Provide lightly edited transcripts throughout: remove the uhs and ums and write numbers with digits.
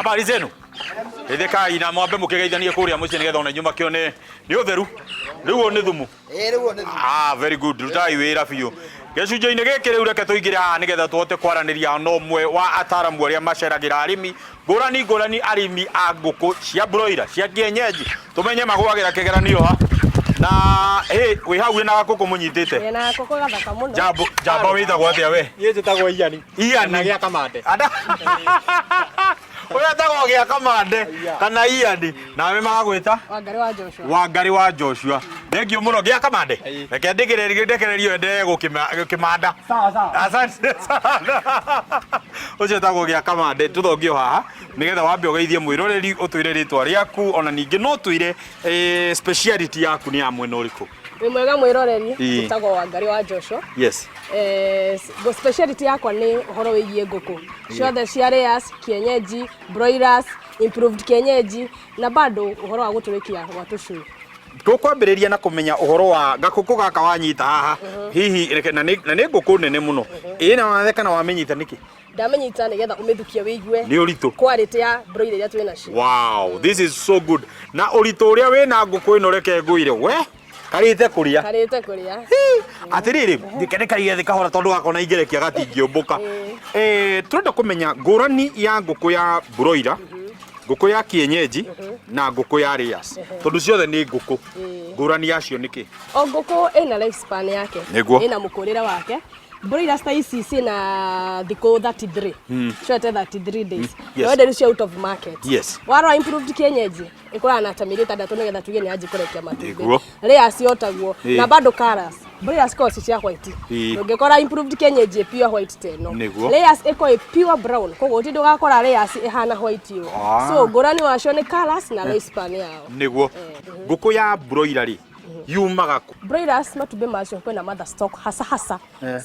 Habari zenu? Itheka ina mwambe mukigeithanie kuria mucie nigetha ona nyuma kione ni utheru. Riu ni thumu. Riu ni thumu. Very good. Rutai wira biu. Gicunjĩ-inĩ gĩkĩ rĩu reke tũingĩre haha nĩgetha tũhote kwaranĩria na ũmwe wa ataramu arĩa maceragira arĩmi ngũrani arĩmi a ngũkũ cia broiler cia kienyeji tũmenye magwagĩra kĩgeranio ha na wĩ hau na gakũkũ mũnyitĩte na gakũkũ gathaka mũno Jamba wĩtagwo atĩa we? Niĩ njĩtagwo Iani. Iani na gĩa kamande. Ũrĩa tagwo gĩa kamande kana Iani nawe magagwĩta Wangari wa Joshua. Thengio mũno gĩa kamande. Reke ndekererio endelee gũkĩmanda. Sawa. Asante sana. Ũcio tagwo gĩa kamande tũthongio haha nĩgetha wambe ũgeithie mwĩroreri ũtwĩre rĩtwa rĩaku ona ningĩ no twĩre speciality yaku nĩ ya mwena ũrĩkũ? Wĩ mwega mwĩroreri ũtagwo Wangari wa Joshua. Yes. Speciality yakwa nĩ ũhoro wĩgiĩ ngũkũ ciothe cia layers, kienyeji, broilers, improved kienyeji na bado ũhoro wa gũtũrĩkia gwa tũcui. Tũkwambĩrĩria na kũmenya ũhoro wa gakũkũ gaka wanyita haha hihi na nĩ ngũkũ nene mũno ĩna watheka na wamĩnyita nĩkĩ? Ndamenyita nĩgetha ũmĩthukie wĩigue nĩ ũritũ quality ya broiler iria twĩna cio. Wow, this is so good. Na ũritũ ũrĩa wĩna ngũkũ ĩno reke ngũire we karĩte kũrĩa atĩrĩrĩ ndĩkenekagia thĩ kahora tondũ gakona ingerekia gatingĩũmbũka. Tũrenda kũmenya ngũrani ya ngũkũ ya broiler ngũkũ ya kienyeji na ngũkũ ya layers tondũ ciothe nĩ ngũkũ ngũrani yacio nĩkĩ? O ngũkũ ĩna lifespan yake ĩna mũkũrĩre wake. Broilers ta ici cina thikũ 33 shote 33 days no nderu cia out of market. Waro improved kienyeji ikora na tamiri tandatu nigetha tuge ni aje kurekia matumbĩ. Layers yotagwo na bado colors broilers course cia white ndungikora improved kienyeji pure white teno layers iko pure brown koguo ti ndugakora layers ihana white yo so ngũrani wacio ni colors na lifespan yao niguo ngũkũ ya broiler ri yumaga broilers matumbĩ macio kwena mother stock hasa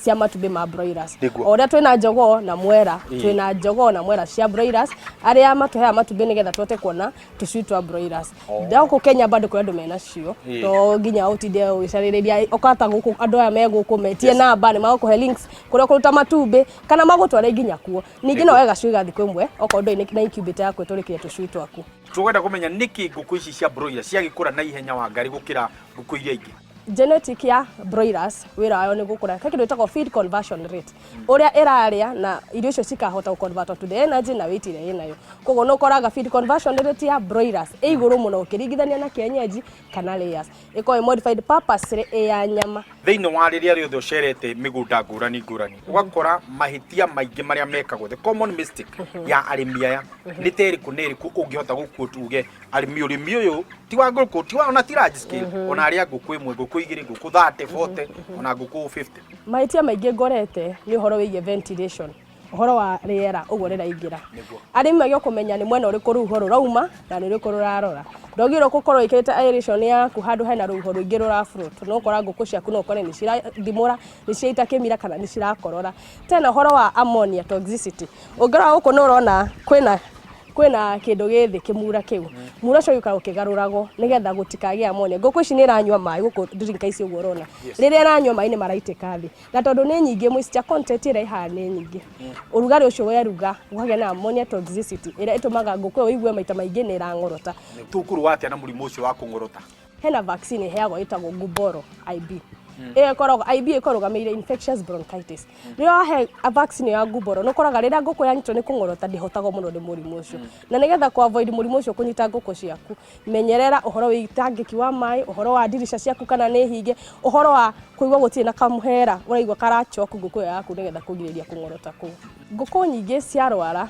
cia matumbĩ ma broilers oria twina njogoo na mwera twina njogoo na mwera cia broilers aria matuhea matumbĩ nigetha twote kuona tucui twa broilers ndako Kenya bado kwa andũ mena cio to nginya utinde uicariria okata guku andũ aya me guku metie namba ni magũkũhe links kuria kũruta matumbĩ kana magũtware nginya kuo ningĩ no wega cui gathikũ ĩmwe okorwo ndũ na incubator yaku tũrĩkie tucui twaku. Tũgenda kũmenya nĩkĩ ngũkũ ici cia broiler ciagĩkũra na ihenya Wangari gũkĩra ngũkũ iria ingĩ? Genetic ya broilers wira wayo ni gukura kaki ndetagwo feed conversion rate uria iraria na irio icio cikahota gũconvert to the energy na weight iria inayo koguo no koraga feed conversion rate ya broilers iguru muno ukiringithania na kienyeji kana layers iko modified purpose ya nyama thĩinĩ wa rĩrĩa rĩothe ũcerete mĩgũnda ngũrani ũgakora mahĩtia maingĩ marĩa mekagwo the common mistake ya arĩmi aya nĩ terĩkũ ũngĩhota gũkũtua uge arĩmi ũyũ ti wa ngũkũ ti wa ona ti large scale ona arĩa ngũkũ ĩmwe ngũkũ igĩrĩ ngũkũ 30 40 ona ngũkũ 50 mahĩtia maingĩ ngorete nĩ ũhoro wĩgiĩ ventilation ũhoro wa rĩera ũguo rĩraingĩra arĩmi magĩo kũmenya nĩ mwena ũrĩkũ rũhuho rũrauma na nĩ ũrĩkũ rũrarora ndogĩrwo gũkorwo ikĩrĩte aeration yaku handũ hena rũhuho rũingĩ rũrafloat no ũkora ngũkũ ciaku no ũkore nĩ cirathimũra nĩ ciraita kĩmira kana nĩ cirakorora tena ũhoro wa ammonia toxicity ũngĩrora gũkũ nĩ ũrona kwĩna kĩndũ gĩthĩ kĩmura kĩu mura cio gĩũkaga ũkĩgarũragwo nĩgetha gũtikagĩa ammonia ngũkũ ici nĩ iranyua maĩ gũkũ drink ici ũguo ũrona rĩrĩa iranyua maĩ nĩ maraitĩka thĩ na tondũ nĩ nyingĩ moisture content ĩrĩa ihana nĩ nyingĩ ũrugarĩ ũcio weruga ũkagĩa na ammonia toxicity ĩrĩa ĩtũmaga ngũkũ ĩyo igue maita maingĩ nĩ ĩrang'orota. Tukuru atĩa na mũrimũ ũcio wa kũng'orota? Hena vaccine ĩheagwo ĩtagwo Gumboro IB IB ĩkorũgamĩrĩire infectious bronchitis rĩrĩa wahe vaccine ya Gumboro no koraga rĩrĩa ngũkũ yanyitwo nĩ kũng'orota ndĩhotagwo mũno nĩ mũrimũ ũcio na nĩgetha ku avoid mũrimũ ũcio kũnyita ngũkũ ciaku menyerera ũhoro wa itangĩki wa maĩ ũhoro wa dirisha ciaku kana nĩ hinge ũhoro wa kũigua gũtirĩ na kamũhera ũraigua karachoku ngũkũ ĩyo yaku nĩgetha kũgirĩrĩria kũng'orota kũu. Ngũkũ nyingĩ ciarwara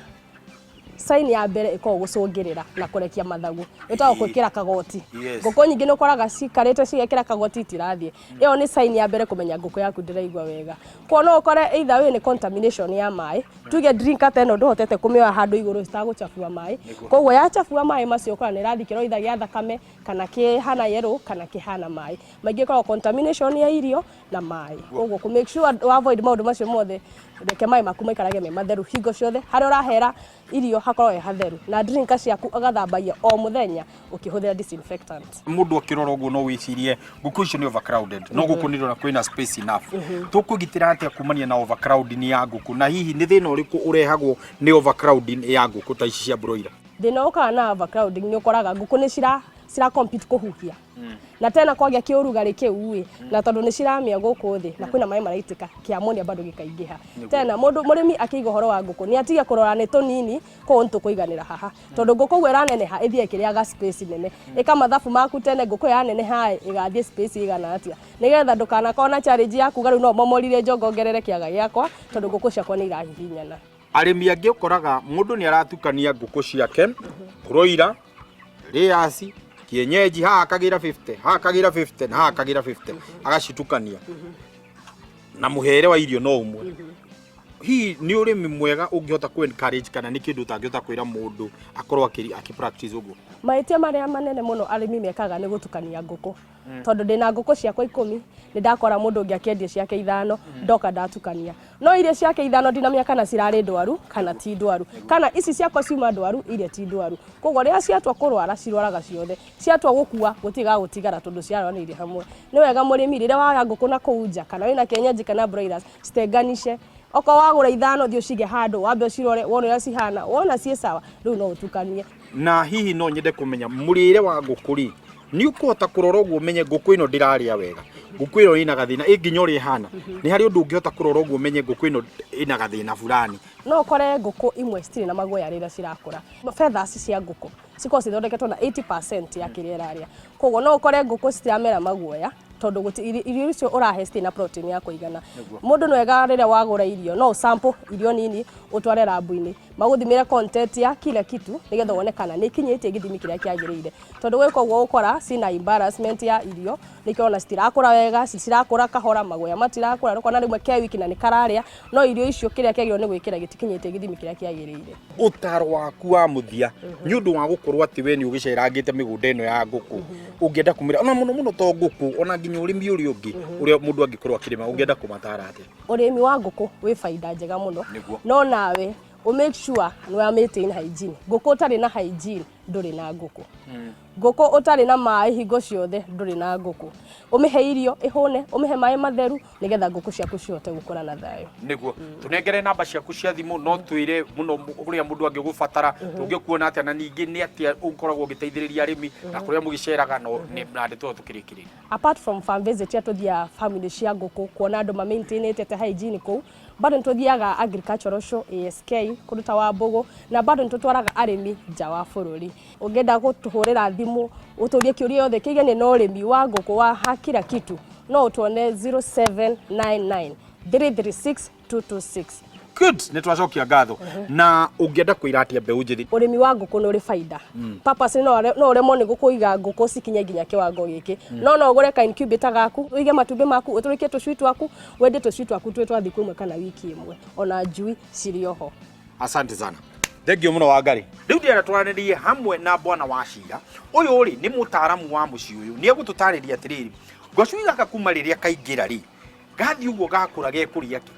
sign ya mbere ĩkoragwo gũcũngĩrĩra na kũrekia mathagu ĩtagwo gwĩkĩra kagoti ngũkũ nyingĩ nĩ ũkoraga cikarĩte cigekĩra kagoti itirathiĩ ĩyo nĩ sign ya mbere kũmenya ngũkũ yaku ndĩraigua wega kwa no ũkore either wĩ nĩ contamination ya maĩ tuge drinker teno ndũhotete kũmĩoya handũ igũrũ citagũchafua maĩ koguo yachafua maĩ macio ũkora nĩ ĩrathikĩrwo either gĩa thakame kana kĩhana yellow kana kĩhana maĩ maingĩ ĩkoragwo contamination ya irio na maĩ koguo kũ make sure to avoid maũndũ macio mothe reke maĩ maku maikarage me matheru hingo ciothe harĩa ũrahera irio hakorwo he hatheru na drinker ciaku ũgathambagia o mũthenya ũkĩhũthĩra disinfectant. Mũndũ akĩrora ũguo no wĩcirie ngũkũ icio nĩ overcrowded no gũkũ nĩ ndona kwĩna space enough tũkũgitĩra atĩa kumania na overcrowding ya ngũkũ na hihi nĩ thĩna ũrĩkũ ũrehagwo nĩ overcrowding ya ngũkũ ta ici cia broiler? thina ukaga na overcrowding ni ukoraga nguku ni cira compete kuhuhia na tena kwagĩa kĩũrugarĩ kĩu na tondũ nĩ ciramĩa gũkũ thĩ na kwĩna maĩ maraitĩka kĩamonia bado gĩkaingĩha tena mũrĩmi akĩiga ũhoro wa ngũkũ nĩ atige kũrora nĩ tũnini kũu tũkũiganĩra haha tondũ ngũkũ ũguo ĩraneneha ĩthiĩ ĩkĩrĩaga space nene ĩka mathabu maku tene ngũkũ yaneneha ĩgathiĩ space ĩigana atĩa nĩgetha ndũkanakorwo na challenge ya kuga rĩu no momorire njongongerere kĩaga gĩakwa tondũ ngũkũ ciakwa nĩ irahihinyana. Arĩmi angĩ ũkoraga mũndũ nĩ aratukania ngũkũ ciake broiler, layers, kienyeji haha akagira 50, haha akagira 50 na haha akagira 50 agacitukania na muhere wa irio no umwe. Hii ni urimi mwega ungihota ku encourage kana ni kindu utangihota kwira mundu akorwo aki-practice uguo? Maitia maria manene muno arimi mekaga ni gutukania nguku tondu ndina nguku ciakwa 10 ni ndakora mundu ungi akiendia ciake 5 ndoka ndatukania no iria ciake 5 ndinamia kana cirari ndwaru kana ti ndwaru kana ici ciakwa ciuma ndwaru iria ti ndwaru koguo ria ciatwa kurwara cirwaraga ciothe ciatwa gukua gutiga gutigara tondu ciaranire hamwe ni wega murimi rire wa nguku na kuunja kana wina kienyeji kana broilers citenganishe oko wagura 5 thio cige handu wambe cirore wona ria cihana wona cie sawa riu no utukanie. Na hihi no nyende kumenya murire wa ngukuri ni ukuhota kurora uguo menye nguku ino ndiraria wega nguku ino ina gathina inginya uri hana ni hari undu ungihota kurora uguo menye nguku ino ina gathina fulani no ukore nguku imwe citire na magoya rira cirakura feathers cia nguku ciko cithondeketwo na 80% ya kiria iraria koguo no ukore nguku citiramera magoya tondu irio icio urahe citina protein ya kuigana mundu no wega rira wagura irio no sample irio nini utware labu-ini maguthimire content ya kila kitu nigetha wone kana ni kinyitie githimi kiria kiagirire tondu gwiko uguo ukora sina embarrassment ya irio nikiona citirakura wega cirakura kahora magoya matirakura rukona rimwe ke wiki na nikararia no irio icio kiria kiagirwo ni gwikira gitikinyitie githimi kiria kiagirire. Utaro waku wa muthia ni undu wa gukorwo ati we ni ugicerangite migunda ino ya nguku ungienda kumira ona muno to nguku ona nginya urimi uri ungi uria mundu angikorwo akirima ungienda kumatara ati urimi wa nguku wi faida njega muno no nawe make sure ni wa maintain hygiene nguku utari na hygiene nduri na nguku nguku utari na mai hingo ciothe nduri na nguku umihe irio ihune umihe mai matheru nigetha nguku ciaku cihote gukura na thayo niguo tunengere namba ciaku cia thimu no twire muno uria mundu angigubatara tungikuona atia na ningi ni atia ukoragwo giteithiriria arimi na kuria mugiceraga no ni brand to tukirikirira. Apart from farm visit ya tuthia family cia nguku kuona andu ma maintain te hygiene ku bado ntuthiaga agricultural show ASK kuruta wa mbogo na bado ntutwaraga arimi nja wa bururi ungenda gutuhurira thimu uturie kiuria yothe kigene no urimi wa nguku wa kila kitu no utuone 0799 336 226. Good, netwacokia ngatho na ungienda kuiratia mbeu njithi urimi wa nguku no ri faida purpose no uremo ni gukuiga nguku cikinye nginya kiwango giki no ugure ka incubator gaku uige matumbi maku uturikie tucui twaku wende tucui twaku twetwa thiku imwe kana wiki imwe ona njui cirioho. Asante sana. Thengio muno wa Ngari. Riu ndiara twaranirie hamwe na bwana wa Cira. Uyu ri ni mutaaramu wa muci uyu. Ni egututariria atiriri. Gacui gaka kuma riria kaingira ri. Gathi uguo gakura gekuria ki.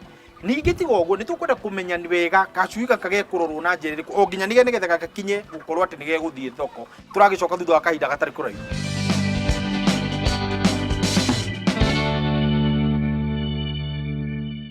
Ningi tiga uguo ni tukwenda kumenya ni wega gacui gaka gekurorwo na njira iriku o nginya nigetha gakakinye gukorwo ati ni geguthie thoko. Turagicoka thutha wa kahinda gatari kuraihu.